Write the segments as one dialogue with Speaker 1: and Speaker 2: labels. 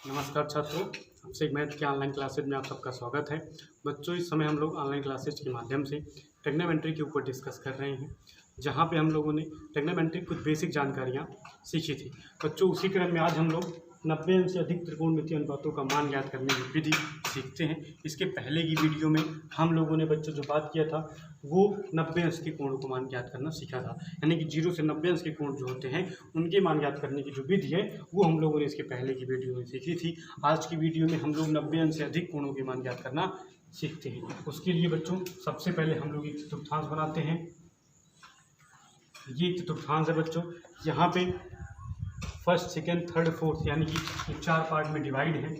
Speaker 1: नमस्कार छात्रों, आपसे एक मैथ की ऑनलाइन क्लासेज में आप सबका स्वागत है। बच्चों, इस समय हम लोग ऑनलाइन क्लासेज के माध्यम से ट्रिग्नोमेट्री के ऊपर डिस्कस कर रहे हैं, जहां पे हम लोगों ने ट्रिग्नोमेट्री की कुछ बेसिक जानकारियां सीखी थी। बच्चों, उसी क्रम में आज हम लोग 90 अंश से अधिक त्रिकोणमितीय अनुपातों का मान ज्ञात करने की विधि सीखते हैं। इसके पहले की वीडियो में हम लोगों ने बच्चों जो बात किया था वो 90 अंश के कोणों को मान ज्ञात करना सीखा था, यानी कि 0 से 90 अंश के कोण जो होते हैं उनके मान ज्ञात करने की जो विधि है वो हम लोगों ने इसके पहले की वीडियो में सीखी थी। आज की वीडियो में हम लोग 90 अंश से अधिक कोणों के मान ज्ञात करना सीखते हैं। उसके लिए बच्चों सबसे पहले हम लोग एक चतुर्थांश बनाते हैं। ये चतुर्थांश है बच्चों, यहाँ पे फर्स्ट, सेकेंड, थर्ड, फोर्थ यानी कि ये 4 पार्ट में डिवाइड है,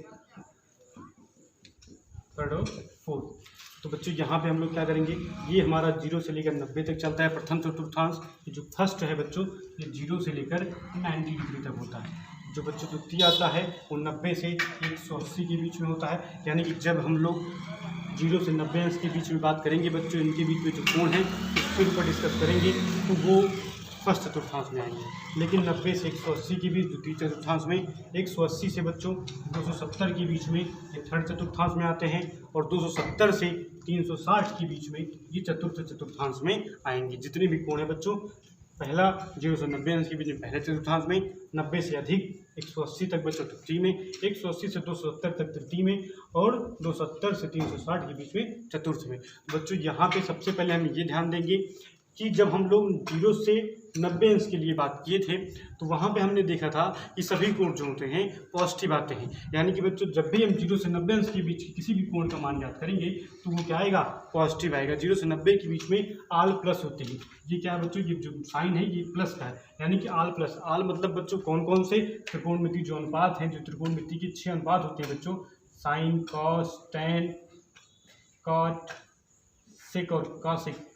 Speaker 1: थर्ड और फोर्थ। तो बच्चों यहाँ पे हम लोग क्या करेंगे, ये हमारा 0 से लेकर 90 तक चलता है प्रथम चतुर्थांश। ये जो फर्स्ट है बच्चों, ये 0 से लेकर 90 डिग्री तक होता है। जो बच्चों द्वितीय आता है वो 90 से 180 के बीच में होता है, यानी कि जब हम लोग 0 से 90 अंश के बीच में बात करेंगे बच्चों, इनके बीच में जो कोण है उसके ऊपर डिस्कस करेंगे तो वो फर्स्ट चतुर्थांश में आएंगे। लेकिन 90 से 180 के बीच द्वितीय चतुर्थांश में, 180 से बच्चों 270 के बीच में ये थर्ड चतुर्थांश में आते हैं, और 270 से 360 के बीच में ये चतुर्थ चतुर्थांश में आएंगे। जितने भी कोण है बच्चों, पहला 0 से 90 अंश के बीच में पहले चतुर्थांश में, 90 से अधिक 180 तक बच्चों तृतीय में, 180 से 270 तक तृतीय में, और 270 से 360 के बीच में चतुर्थ में। बच्चों यहाँ पे सबसे पहले हम ये ध्यान देंगे कि जब हम लोग 0 से 90 अंश के लिए बात किए थे तो वहाँ पे हमने देखा था कि सभी कोण जो होते हैं पॉजिटिव आते हैं, यानी कि बच्चों जब भी हम 0 से 90 अंश के बीच किसी भी कोण का मान ज्ञात करेंगे तो वो क्या आएगा, पॉजिटिव आएगा। 0 से 90 के बीच में आल प्लस होते हैं। ये क्या है बच्चों, ये जो साइन है ये प्लस का है, यानी कि आल प्लस। आल मतलब बच्चों कौन कौन से त्रिकोणमिति जो अनुपात हैं, जो त्रिकोणमिति के 6 अनुपात होते हैं बच्चों, साइन, कॉस, टैन, कॉट, सेक और कॉसेक।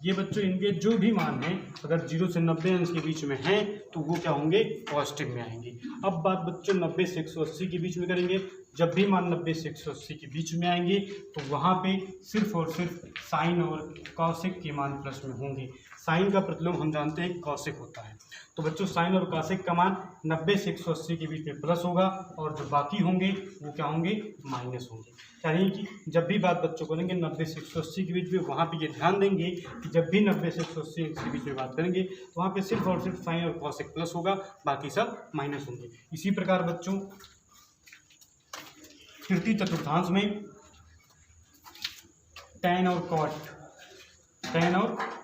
Speaker 1: ये बच्चों इनके जो भी मान हैं अगर 0 से 90 अंश के बीच में हैं तो वो क्या होंगे, पॉजिटिव में आएंगे। अब बात बच्चों 90 से 180 के बीच में करेंगे। जब भी मान 90 से 180 के बीच में आएंगे तो वहाँ पे सिर्फ और सिर्फ साइन और कॉसेक के मान प्लस में होंगे। साइन का प्रतिलोम हम जानते हैं कॉसेक होता है, तो बच्चों साइन और कॉसेक का मान 90 से 180 के बीच में प्लस होगा, और जो बाकी होंगे वो क्या होंगे, माइनस होंगे। यानी कि जब भी बात बच्चों करेंगे 90 से 180 के बीच में, वहाँ पे ये ध्यान देंगे कि जब भी 90 से 180 के बीच में बात करेंगे तो वहाँ पे सिर्फ और सिर्फ साइन और कॉसेक प्लस होगा, बाकी सब माइनस होंगे। इसी प्रकार बच्चों तृतीय चतुर्थांश में टैन और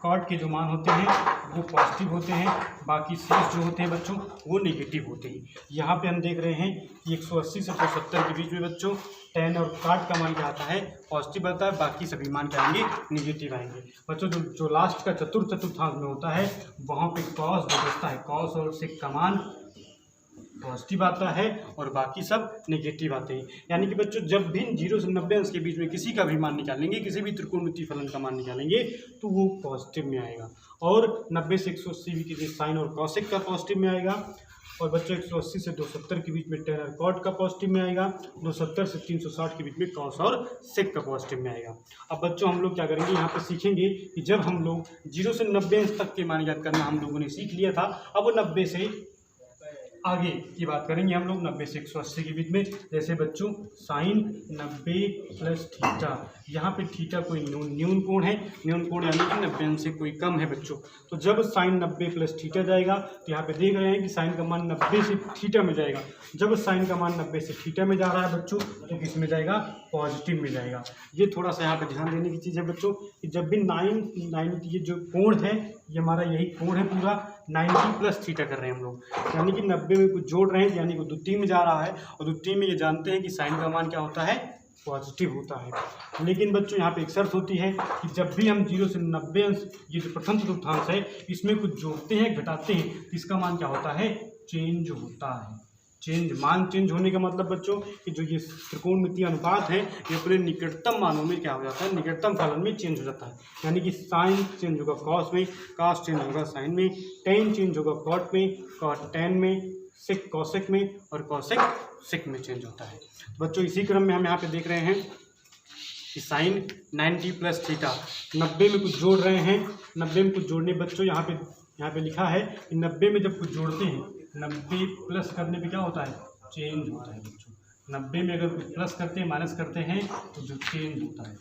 Speaker 1: कॉट के जो मान होते हैं वो पॉजिटिव होते हैं, बाकी शेष जो होते हैं बच्चों वो नेगेटिव होते हैं। यहाँ पे हम देख रहे हैं कि 180 से 270 के बीच में बच्चों टैन और कॉट का मान क्या आता है, पॉजिटिव आता है, बाकी सभी मान क्या आएंगे, नेगेटिव आएंगे। बच्चों जो लास्ट का चतुर्थ चतुर्थांश में होता है वहाँ पे कॉस जो बचता है, कॉस और सेक का मान पॉजिटिव आता है और बाकी सब नेगेटिव आते हैं। यानी कि बच्चों जब भी 0 से 90 अंश के बीच में किसी का भी मान निकालेंगे, किसी भी त्रिकोणमितीय फलन का मान निकालेंगे तो वो पॉजिटिव में आएगा। और 90 से 180 के बीच साइन और कॉसेक का पॉजिटिव में आएगा, और बच्चों 180 से 270 के बीच में टैन और कॉट का पॉजिटिव में आएगा, 270 से 360 के बीच में कॉस और सेक का पॉजिटिव में आएगा। अब बच्चों हम लोग क्या करेंगे, यहाँ पे सीखेंगे कि जब हम लोग 0 से 90 अंश तक के मान ज्ञात करना हम लोगों ने सीख लिया था, अब 90 से आगे की बात करेंगे हम लोग 90 से 180 के बीच में। जैसे बच्चों साइन 90 प्लस थीटा, यहाँ पे थीटा कोई न्यून कोण है, न्यून कोण यानी कि 90 अंश से कोई कम है बच्चों। तो जब साइन 90 प्लस थीटा जाएगा तो यहाँ पे देख रहे हैं कि साइन का मान 90 से थीटा में जाएगा। जब साइन का मान 90 से थीटा में जा रहा है बच्चों तो किस में जाएगा, पॉजिटिव में जाएगा। ये थोड़ा सा यहाँ पे ध्यान देने की चीज़ है बच्चों कि जब भी 90 ये जो कोण है ये हमारा यही कोण है पूरा, 90 प्लस थीटा कर रहे हैं हम लोग, यानी कि 90 में कुछ जोड़ रहे हैं, यानी कि द्वितीय में जा रहा है, और द्वितीय में ये जानते हैं कि साइन का मान क्या होता है, पॉजिटिव होता है। लेकिन बच्चों यहाँ पे एक शर्त होती है कि जब भी हम 0 से 90 अंश, ये जो प्रथम चतुर्थांश है इसमें कुछ जोड़ते हैं घटाते हैं तो इसका मान क्या होता है, चेंज होता है। मान चेंज होने का मतलब बच्चों कि जो ये त्रिकोणमितीय अनुपात है ये अपने निकटतम मानों में क्या हो जाता है, निकटतम फलन में चेंज हो जाता है। यानी कि साइन चेंज होगा कॉस में, कॉस चेंज होगा साइन में, टैन चेंज होगा कॉट में, कॉट टैन में, सेक कॉसेक में, और कॉसेक सेक में चेंज होता है। बच्चों इसी क्रम में हम यहाँ पे देख रहे हैं कि साइन 90 प्लस थीटा, 90 में कुछ जोड़ रहे हैं, 90 में कुछ जोड़ने बच्चों यहाँ पे लिखा है कि 90 में जब कुछ जोड़ते हैं, 90 प्लस करने पे क्या होता है, चेंज होता है बच्चों। 90 में अगर प्लस करते हैं माइनस करते हैं तो जो चेंज होता है,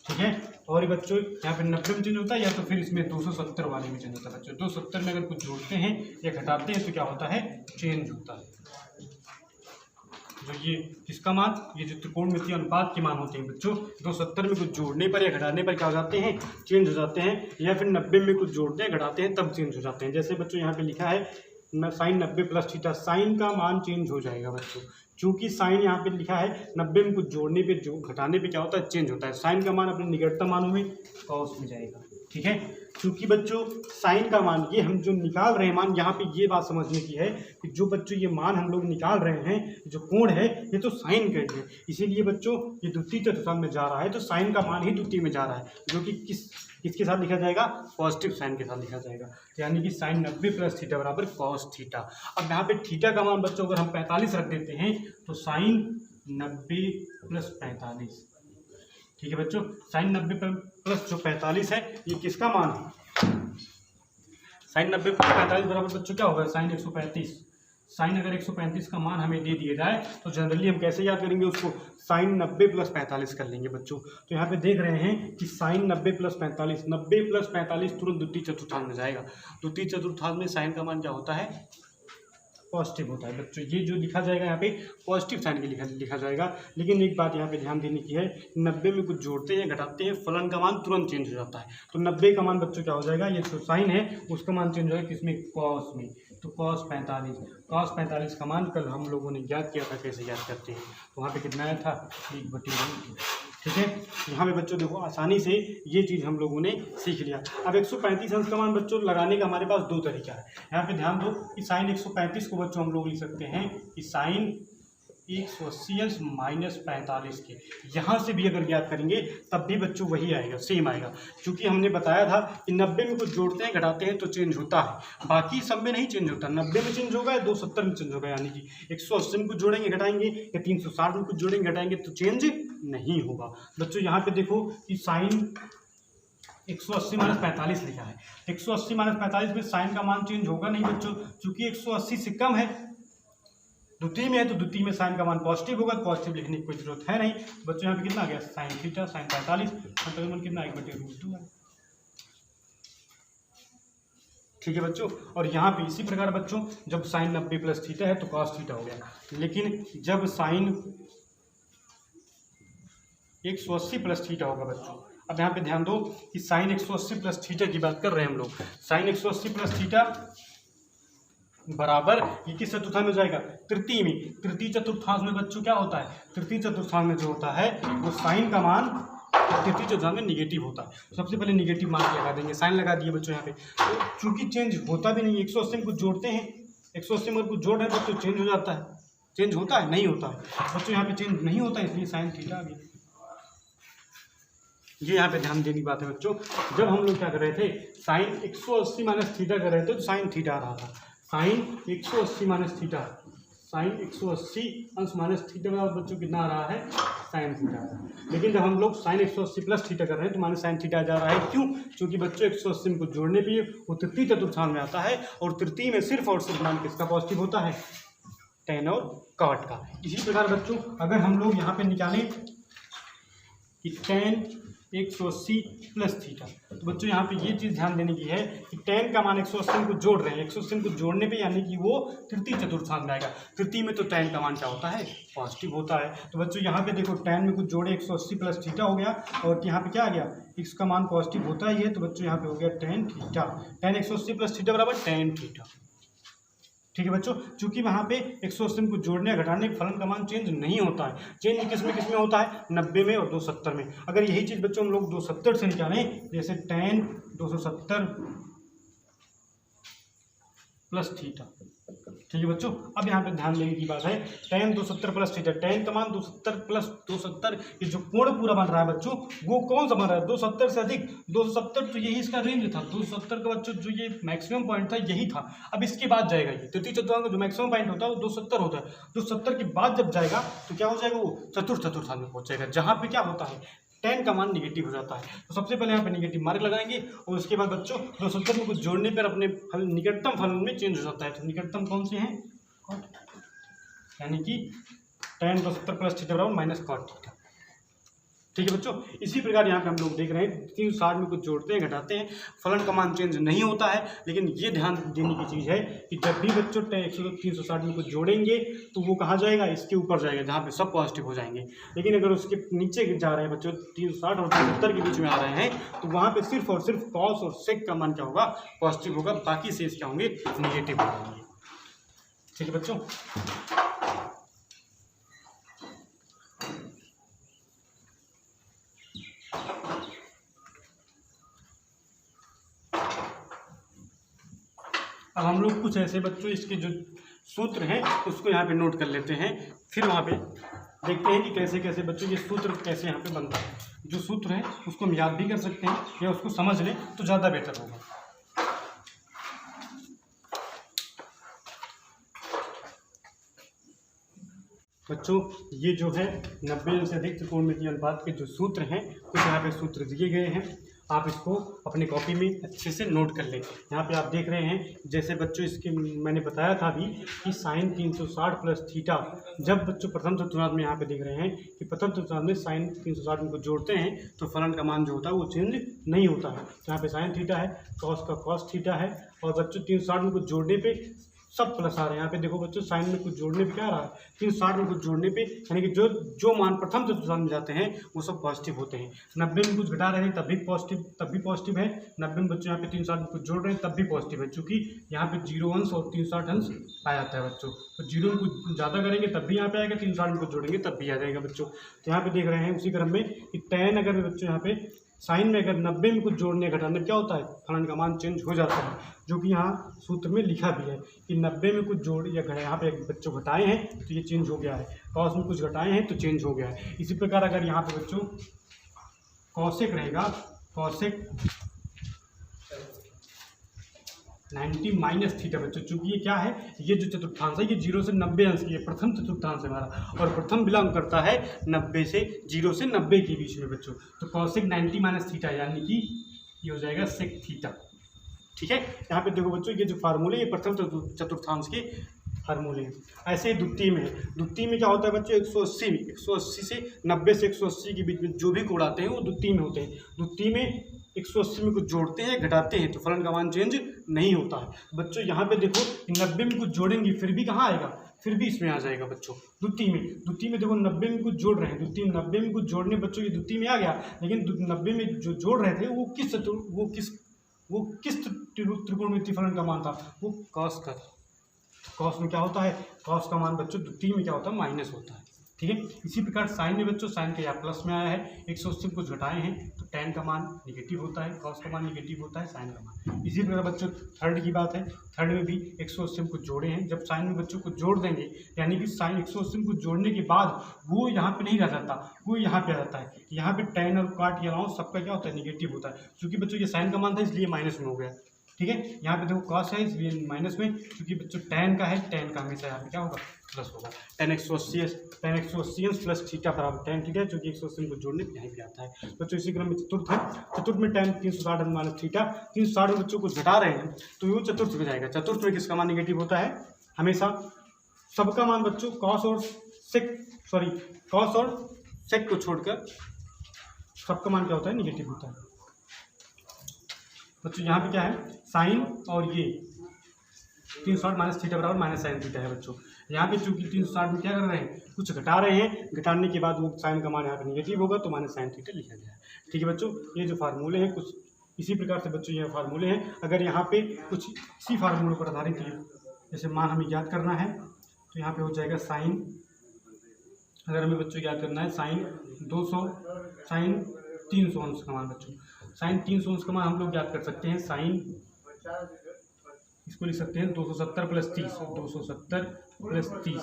Speaker 1: ठीक है। और ये बच्चों यहाँ पे 90 में चेंज होता है या तो फिर इसमें 270 वाले में चेंज होता है बच्चों। 270 में अगर कुछ जोड़ते हैं या घटाते हैं तो क्या होता है, चेंज होता है। जो ये किसका मान, ये जो त्रिकोणमितीय अनुपात के मान होते हैं बच्चों, 270 में कुछ जोड़ने पर या घटाने पर क्या हो जाते हैं, चेंज हो जाते हैं। या फिर 90 में कुछ जोड़ते हैं घटाते हैं तब चेंज हो जाते हैं। जैसे बच्चों यहाँ पे लिखा है साइन 90 प्लस थीटा, साइन का मान चेंज हो जाएगा बच्चों, चूंकि साइन यहाँ पे लिखा है 90 में कुछ जोड़ने पे जो घटाने पे क्या होता है, चेंज होता है। साइन का मान अपने निकटतम मानों में कॉस में जाएगा, ठीक है। क्योंकि बच्चों साइन का मान ये हम जो निकाल रहे हैं मान, यहाँ पे ये बात समझने की है कि जो बच्चों ये मान हम लोग निकाल रहे हैं, जो कोण है ये तो साइन का ही है, इसीलिए बच्चों ये द्वितीय चतुर्थांश में जा रहा है तो साइन का मान ही द्वितीय में जा रहा है, जो कि किसके साथ लिखा जाएगा, पॉजिटिव साइन के साथ लिखा जाएगा। तो यानी कि साइन 90 प्लस थीटा बराबर कॉस थीटा। अब यहाँ पे थीटा का मान बच्चों अगर हम 45 रख देते हैं तो साइन 90 प्लस 45, ठीक है बच्चों। साइन 90 प्लस जो 45 है ये किसका मान है, साइन 90 प्लस 45 बराबर बच्चों क्या होगा, साइन 135। साइन अगर 135 का मान हमें दे दिया जाए तो जनरली हम कैसे याद करेंगे उसको, साइन 90 प्लस 45 कर लेंगे बच्चों। तो यहाँ पे देख रहे हैं कि साइन 90 प्लस 45, 90 प्लस 45 तुरंत द्वितीय चतुर्थांश में जाएगा। द्वितीय चतुर्थांश में साइन का मान क्या होता है, पॉजिटिव होता है बच्चों। ये जो लिखा जाएगा यहाँ पे पॉजिटिव साइन के लिखा जाएगा। लेकिन एक बात यहाँ पे ध्यान देने की है, 90 में कुछ जोड़ते हैं घटाते हैं फलन का मान तुरंत चेंज हो जाता है। तो 90 का मान बच्चों क्या हो जाएगा, ये जो साइन है उसका मान चेंज हो जाएगा किसमें, कॉस में। तो कॉस 45, कॉस 45 का मान कल हम लोगों ने याद किया था, कैसे याद करते हैं, तो वहाँ पे कितना आया था, 1/2, ठीक है। यहाँ पे बच्चों देखो आसानी से ये चीज़ हम लोगों ने सीख लिया। अब 135 अंश का मान बच्चों लगाने का हमारे पास 2 तरीका है। यहाँ पे ध्यान दो कि साइन 135 को बच्चों हम लोग लिख सकते हैं कि साइन 180 अंश माइनस 45 के, यहाँ से भी अगर ज्ञात करेंगे तब भी बच्चों वही आएगा, सेम आएगा। क्योंकि हमने बताया था कि 90 में कुछ जोड़ते हैं घटाते हैं तो चेंज होता है, बाकी सब में नहीं चेंज होता। 90 में चेंज होगा या 270 में चेंज होगा, यानी कि 180 में कुछ जोड़ेंगे घटाएंगे या 360 में कुछ जोड़ेंगे घटाएंगे तो चेंज नहीं होगा। बच्चों यहाँ पे देखो कि साइन 180 माइनस 45 लिखा है, 180 माइनस 45 में साइन का मान चेंज होगा नहीं बच्चों, चूंकि 180 से कम है, द्वितीय में है तो द्वितीय में साइन का मान पॉजिटिव होगा, पॉजिटिव लिखने की कोई जरूरत है नहीं। बच्चों यहाँ पे कितना आ गया, साइन थीटा साइन 45 तकरीबन कितना 1/√2 है, ठीक है बच्चों। और यहाँ पे इसी प्रकार बच्चों जब साइन 90 प्लस थीटा है तो कॉस थीटा हो गया, लेकिन जब साइन 180 प्लस थीटा होगा बच्चों, अब यहाँ पे ध्यान दो कि साइन 180 प्लस थीटा की बात कर रहे हैं हम लोग। साइन 180 प्लस थीटा बराबर ये किस चतुर्थांश में जाएगा, तृतीय में। तृतीय चतुर्थांश में बच्चों क्या होता है, तृतीय चतुर्थांश में जो होता है वो साइन का मान तृतीय चतुर्थांश में निगेटिव होता है। सबसे पहले निगेटिव मान लगा देंगे, साइन लगा दिए बच्चों यहाँ पे। तो चूंकि चेंज होता भी नहीं, 180 में कुछ जोड़ते हैं, 180 में कुछ जोड़ रहे हैं बच्चों, चेंज हो जाता है, चेंज होता है नहीं होता है बच्चों, यहाँ पे चेंज नहीं होता है, इसलिए साइन थीटा आ गया। ये यहाँ पे ध्यान देने की बात है बच्चों। जब हम लोग क्या कर रहे थे, साइन 180 माइनस थीटा कर रहे थे तो साइन थीटा आ रहा था, साइन 180 माइनस थीटा, साइन 180 अंश माइनस थीटा में बच्चों कितना आ रहा है, साइन थीटा। लेकिन जब हम लोग साइन 180 प्लस थीटा कर रहे हैं तो माइनस साइन थीटा जा रहा है, क्यों, क्योंकि बच्चों 180 को जोड़ने पे वो तृतीय चतुर्थांश में आता है, और तृतीय में सिर्फ और सिर्फ मान किसका पॉजिटिव होता है, tan और cot का। इसी प्रकार बच्चों अगर हम लोग यहाँ पे निकालें कि tan 180 प्लस थीटा, तो बच्चों यहाँ पे ये चीज़ ध्यान देने की है कि tan का मान 180 को जोड़ रहे हैं, 180 को जोड़ने पे यानी कि वो तृतीय चतुर्थांश में आएगा। तृतीय में तो tan का मान क्या होता है, पॉजिटिव होता है। तो बच्चों यहाँ पे देखो tan में कुछ जोड़े 180 प्लस थीटा हो गया, और यहाँ पे क्या आ गया, x का मान पॉजिटिव होता ही है, तो बच्चों यहाँ पे हो गया tan theta, tan 180 plus theta बराबर tan थीटा, ठीक है बच्चों। चूंकि वहाँ पे 180 को जोड़ने या घटाने के फलन का मान चेंज नहीं होता है, चेंज किस में होता है, 90 में और 270 में। अगर यही चीज़ बच्चों हम लोग 270 से निकालें, जैसे tan 270 प्लस थीटा, ठीक है बच्चों। अब यहाँ पे ध्यान देने की बात है, tan 270 प्लस थीटा, tan का मान 270 प्लस 270, ये जो कोण पूरा बन रहा है बच्चों वो कौन सा बन रहा है, 270 से अधिक, 270 तो यही इसका रेंज था, 270 का बच्चों जो ये मैक्सिमम पॉइंट था यही था। अब इसके बाद जाएगा ये तृतीय चतुर्थांश का जो मैक्सिमम पॉइंट होता है वो 270 होता है, 270 के बाद जब जाएगा तो क्या हो जाएगा, वो चतुर्थ चतुर्थांश में पहुंच जाएगा, जहाँ पे क्या होता है, tan का मान निगेटिव हो जाता है। तो सबसे पहले यहाँ पे निगेटिव मार्क लगाएंगे, और उसके बाद बच्चों 270 में कुछ जोड़ने पर अपने फल निकटतम फलन में चेंज हो जाता है। तो निकटतम कौन से हैं, यानी कि tan 270 प्लस थीटा बराबर माइनस कॉट थीटा। ठीक है बच्चों, इसी प्रकार यहाँ पे हम लोग देख रहे हैं 360 में कुछ जोड़ते हैं घटाते हैं, फलन का मान चेंज नहीं होता है। लेकिन ये ध्यान देने की चीज़ है कि जब भी बच्चों 360 में कुछ जोड़ेंगे तो वो कहाँ जाएगा, इसके ऊपर जाएगा जहाँ पे सब पॉजिटिव हो जाएंगे। लेकिन अगर उसके नीचे जा रहे हैं बच्चों 360 और 370 के बीच में आ रहे हैं तो वहाँ पे सिर्फ और सिर्फ कॉस और सेक का मान क्या होगा, पॉजिटिव होगा, बाकी शेष क्या होंगे, निगेटिव होंगे। ठीक है बच्चों, अब हम लोग कुछ ऐसे बच्चों इसके जो सूत्र हैं उसको यहाँ पे नोट कर लेते हैं, फिर वहाँ पे देखते हैं कि कैसे कैसे बच्चों ये सूत्र कैसे यहाँ पे बनता है। जो सूत्र है उसको हम याद भी कर सकते हैं या उसको समझ लें तो ज़्यादा बेहतर होगा। बच्चों ये जो है 90 से अधिक त्रिकोणमितीय अनुपात के जो सूत्र हैं कुछ यहाँ पे सूत्र दिए गए हैं, आप इसको अपनी कॉपी में अच्छे से नोट कर लें। यहाँ पे आप देख रहे हैं जैसे बच्चों इसके मैंने बताया था अभी कि साइन 360 प्लस थीटा, जब बच्चों प्रथम चतुर्थांश में यहाँ पे देख रहे हैं कि प्रथम चतुर्थांश में साइन 360 में को जोड़ते हैं तो फलन का मान जो होता है वो चेंज नहीं होता है। यहाँ पे साइन थीटा है, कॉस का कॉस थीटा है, और बच्चों 360 में कुछ जोड़ने पे सब प्लस आ रहे हैं। यहाँ पे देखो बच्चों साइन में कुछ जोड़ने पे क्या आ रहा है, 360 में कुछ जोड़ने पे यानी कि जो मान प्रथम चतुर्थांश में जाते हैं वो सब पॉजिटिव होते हैं। 90 में कुछ घटा रहे हैं तब भी पॉजिटिव है। 90 में बच्चों यहाँ पे 360 में कुछ जोड़ रहे हैं तब भी पॉजिटिव है, चूँकि यहाँ पे 0 अंश और 360 अंश आ जाता है बच्चों। तो 0 में कुछ ज़्यादा करेंगे तब भी यहाँ पे आएगा, 360 में कुछ जोड़ेंगे तब भी आ जाएगा बच्चों। तो यहाँ पे देख रहे हैं उसी क्रम में कि tan अगर बच्चों यहाँ पे साइन में अगर 90 में कुछ जोड़ने घटाने क्या होता है, फलन का मान चेंज हो जाता है, जो कि यहाँ सूत्र में लिखा भी है कि 90 में कुछ जोड़ या घटाए, यहाँ पे बच्चों घटाए हैं तो ये चेंज हो गया है, कॉस में कुछ घटाए हैं तो चेंज हो गया है। इसी प्रकार अगर यहाँ पे बच्चों कॉसेक रहेगा, कॉसेक 90 माइनस थीटा बच्चों, चूंकि ये क्या है, ये जो चतुर्थांश है ये 0 से 90 अंश की है, प्रथम चतुर्थांश है हमारा, और प्रथम बिलोंग करता है 90 से 0 से 90 के बीच में बच्चों। तो कॉसेक 90 माइनस थीटा यानी कि ये हो जाएगा सेक थीटा। ठीक है, यहाँ पे देखो बच्चों ये जो फार्मूले ये प्रथम चतुर्थांश के फार्मूले हैं। ऐसे ही द्वितीय में क्या होता है बच्चों, 180 में 180 से 90 से 180 के बीच में जो भी कोण आते हैं वो द्वितीय में होते हैं। द्वितीय में 180 में कुछ जोड़ते हैं घटाते हैं तो फलन का मान चेंज नहीं होता है बच्चों। यहाँ पे देखो 90 में कुछ जोड़ेंगे फिर भी कहाँ आएगा, फिर भी इसमें आ जाएगा बच्चों द्वितीय में देखो 90 में कुछ जोड़ रहे हैं, द्वितीय 90 में कुछ जोड़ने बच्चों ये द्वितीय में आ गया, लेकिन 90 में जो जोड़ रहे थे वो किस त्रिकोणमितीय फलन का मान था, वो कॉस का। कॉस में क्या होता है, कॉस का मान बच्चों द्वितीय में क्या होता है, माइनस होता है। ठीक है, इसी प्रकार साइन में बच्चों साइन का यहाँ प्लस में आया है, 180 में कुछ घटाए हैं तो tan का मान निगेटिव होता है, कॉस का मान निगेटिव होता है, साइन का मान। इसी प्रकार बच्चों थर्ड की बात है, थर्ड में भी 180 में कुछ जोड़े हैं, जब साइन में बच्चों को जोड़ देंगे यानी कि साइन 180 में कुछ जोड़ने के बाद वो यहाँ पे नहीं रह जाता, वो यहाँ पे आ जाता है। यहाँ पे tan और काट या अलाउंस सबका क्या होता है, निगेटिव होता है। क्योंकि बच्चों ये साइन का मान था इसलिए माइनस में हो गया। ठीक है, यहाँ पे देखो कॉस है इसलिए माइनस में, क्योंकि बच्चों tan का है, tan का हमेशा यहाँ पे क्या होगा, प्लस होगा। tan 180 प्लस थीटा बराबर tan थीटा, जो कि 180 को जोड़ने पे यहीं पे आता है बच्चों। इसी क्रम में चतुर्थ है, चतुर्थ में tan 360 माइनस थीटा, 360 में बच्चों को घटा रहे हैं तो वो चतुर्थ में जाएगा। चतुर्थ में किसका मान निगेटिव होता है, हमेशा सबका मान बच्चों कॉस और सेक को छोड़कर सबका मान क्या होता है, निगेटिव होता है बच्चों। यहाँ पे क्या है, साइन और ये 360 माइनस थीटा बराबर माइनस साइन थीटा है बच्चों। यहाँ पे चूंकि 360 में क्या कर रहे हैं, कुछ घटा रहे हैं, घटाने के बाद वो साइन का मान यहाँ पे निगेटिव होगा तो माइनस साइन थीटा लिखा गया है। ठीक है बच्चों, ये जो फार्मूले हैं कुछ इसी प्रकार से बच्चों ये फार्मूले हैं। अगर यहाँ पे कुछ इसी फार्मूले पर आधारित है, जैसे मान हमें याद करना है तो यहाँ पे हो जाएगा साइन, अगर हमें बच्चों याद करना है साइन 300 अंश का मान बच्चों, साइन 300 अंश का मान हम लोग याद कर सकते हैं, साइन इसको लिख सकते हैं 270 प्लस 30, 270 प्लस 30।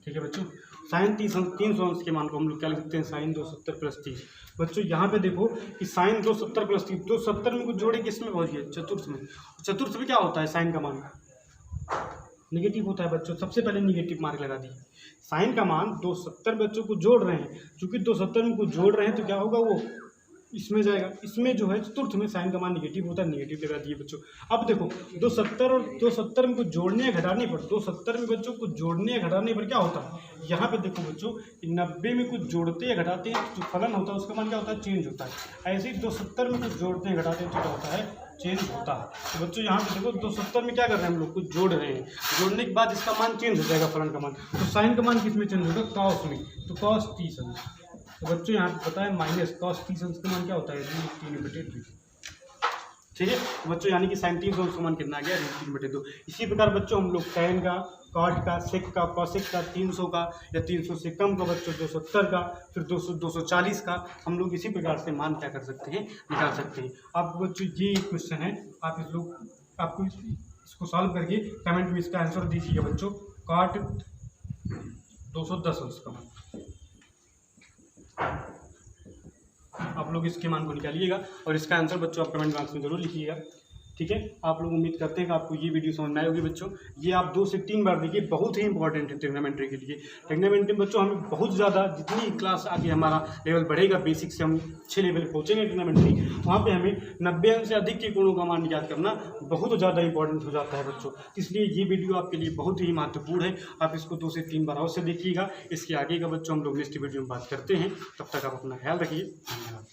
Speaker 1: ठीक है बच्चों, साइन 300 अंश के मान को हम लोग क्या लिख सकते हैं, साइन 270 प्लस 30। बच्चों यहाँ पे देखो कि साइन 270 प्लस 30, 270 में कुछ जोड़े किसमें पहुँच गए, चतुर्थ में। चतुर्थ में क्या होता है, साइन का मान निगेटिव होता है बच्चों। सबसे पहले निगेटिव मार्क लगा दिए। साइन का मान 270 बच्चों को जोड़ रहे हैं, चूंकि 270 में कुछ जोड़ रहे हैं तो क्या होगा, वो इसमें जाएगा, इसमें जो है चतुर्थ में साइन का मान निगेटिव होता है, निगेटिव लगा दिए बच्चों। अब देखो 270 और 270 में कुछ जोड़ने या घटाने पर, 270 में बच्चों कुछ जोड़ने या घटाने पर क्या होता है, यहाँ पे देखो बच्चों 90 में कुछ जोड़ते या घटाते हैं तो जो फलन होता है उसका मान क्या होता है, चेंज होता है। ऐसे ही 270 में कुछ जोड़ते हैं घटाते हैं तो क्या होता है, चेंज होता है। तो बच्चों यहाँ पे देखो 270 में क्या कर रहे हैं हम लोग, कुछ जोड़ रहे हैं, जोड़ने के बाद इसका मान चेंज हो जाएगा, फलन का मान। तो साइन का मान किस में चेंज होगा, कॉस में, तो कॉस 30 अंश। तो बच्चों यहाँ पे पता है माइनस कॉस 30 अंश का मान क्या होता है, √3/2। ठीक है बच्चों, यानी कि साइन 30 अंश का मान कितना आ गया, √3/2। इसी प्रकार बच्चों हम लोग टैन का, कॉट का, सेक का, कॉसेक का, 300 का या 300 से कम का बच्चों 270 का, फिर 200 240 का हम लोग इसी प्रकार से मान क्या कर सकते हैं, निकाल सकते हैं। अब बच्चों ये क्वेश्चन है, आप इस लोग आपको इसको सॉल्व करके कमेंट में इसका आंसर दीजिएगा बच्चों। कॉट 210 अंश का मान आप लोग इसके मान को निकालिएगा और इसका आंसर बच्चों आप कमेंट बॉक्स में जरूर लिखिएगा। ठीक है, आप लोग उम्मीद करते हैं कि आपको ये वीडियो समझ में आई होगी बच्चों। ये आप 2 से 3 बार देखिए, बहुत ही इंपॉर्टेंट है ट्रिग्नोमेट्री के लिए। ट्रिग्नोमेट्री में बच्चों हमें बहुत ज़्यादा, जितनी क्लास आगे हमारा लेवल बढ़ेगा, बेसिक से हम 6 लेवल पहुँचेंगे ट्रिग्नोमेट्री, वहाँ पे हमें 90 अंश से अधिक के कोणों का मान याद करना बहुत ज़्यादा इंपॉर्टेंट हो जाता है बच्चों। इसलिए ये वीडियो आपके लिए बहुत ही महत्वपूर्ण है, आप इसको 2 से 3 बार अवश्य देखिएगा। इसके आगे का बच्चों हम लोग नेक्स्ट वीडियो में बात करते हैं, तब तक आप अपना ख्याल रखिए। धन्यवाद।